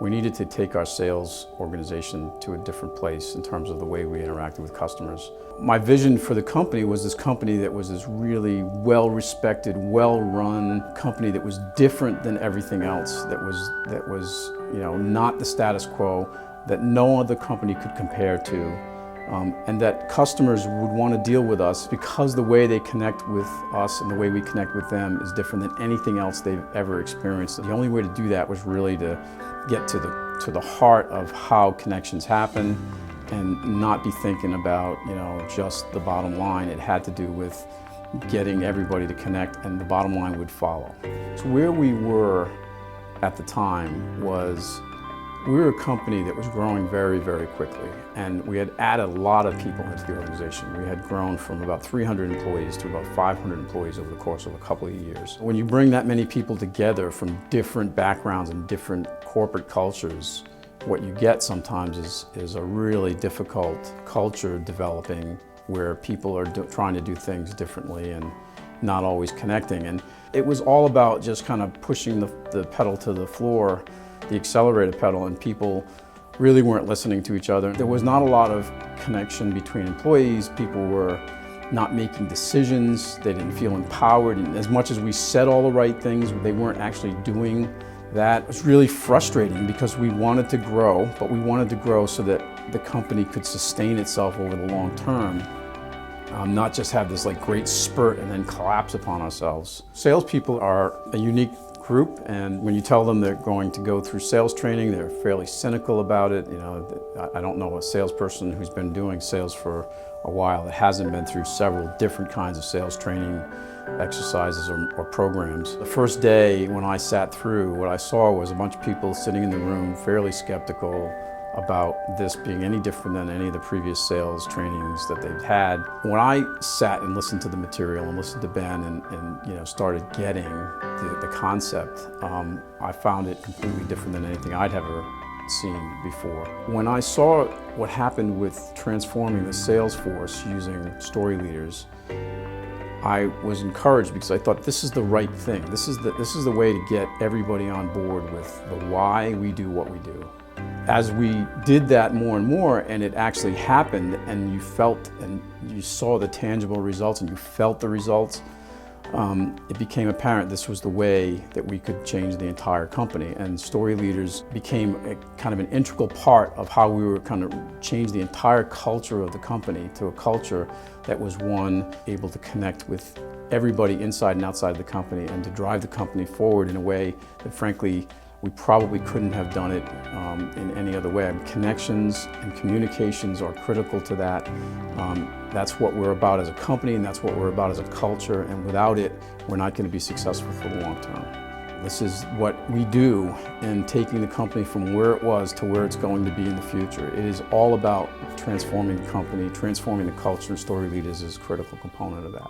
We needed to take our sales organization to a different place in terms of the way we interacted with customers. My vision for the company was this company that was this really well-respected, well-run company that was different than everything else, that was not the status quo, that no other company could compare to, and that customers would want to deal with us because the way they connect with us and the way we connect with them is different than anything else they've ever experienced. The only way to do that was really to get to the heart of how connections happen and not be thinking about just the bottom line. It had to do with getting everybody to connect, and the bottom line would follow. So where we were at the time was we were a company that was growing very, very quickly, and we had added a lot of people into the organization. We had grown from about 300 employees to about 500 employees over the course of a couple of years. When you bring that many people together from different backgrounds and different corporate cultures, what you get sometimes is a really difficult culture developing where people are trying to do things differently and not always connecting. And it was all about just kind of pushing the pedal to the floor, the accelerator pedal, and people really weren't listening to each other. There was not a lot of connection between employees. People were not making decisions. They didn't feel empowered. And as much as we said all the right things, they weren't actually doing that. It was really frustrating because we wanted to grow, but we wanted to grow so that the company could sustain itself over the long term, not just have this great spurt and then collapse upon ourselves. Salespeople are a unique group, and when you tell them they're going to go through sales training, they're fairly cynical about it. I don't know a salesperson who's been doing sales for a while that hasn't been through several different kinds of sales training exercises or programs. The first day when I sat through, what I saw was a bunch of people sitting in the room fairly skeptical about this being any different than any of the previous sales trainings that they've had. When I sat and listened to the material and listened to Ben and started getting the concept, I found it completely different than anything I'd ever seen before. When I saw what happened with transforming the sales force using story leaders, I was encouraged because I thought this is the right thing. This is the way to get everybody on board with the why we do what we do. As we did that more and more, and it actually happened, and you felt and you saw the tangible results and you felt the results, it became apparent this was the way that we could change the entire company. And story leaders became a kind of an integral part of how we were kind of change the entire culture of the company to a culture that was one able to connect with everybody inside and outside of the company and to drive the company forward in a way that frankly we probably couldn't have done it in any other way. Connections and communications are critical to that. That's what we're about as a company, and that's what we're about as a culture, and without it, we're not going to be successful for the long term. This is what we do in taking the company from where it was to where it's going to be in the future. It is all about transforming the company, transforming the culture, and story leaders is a critical component of that.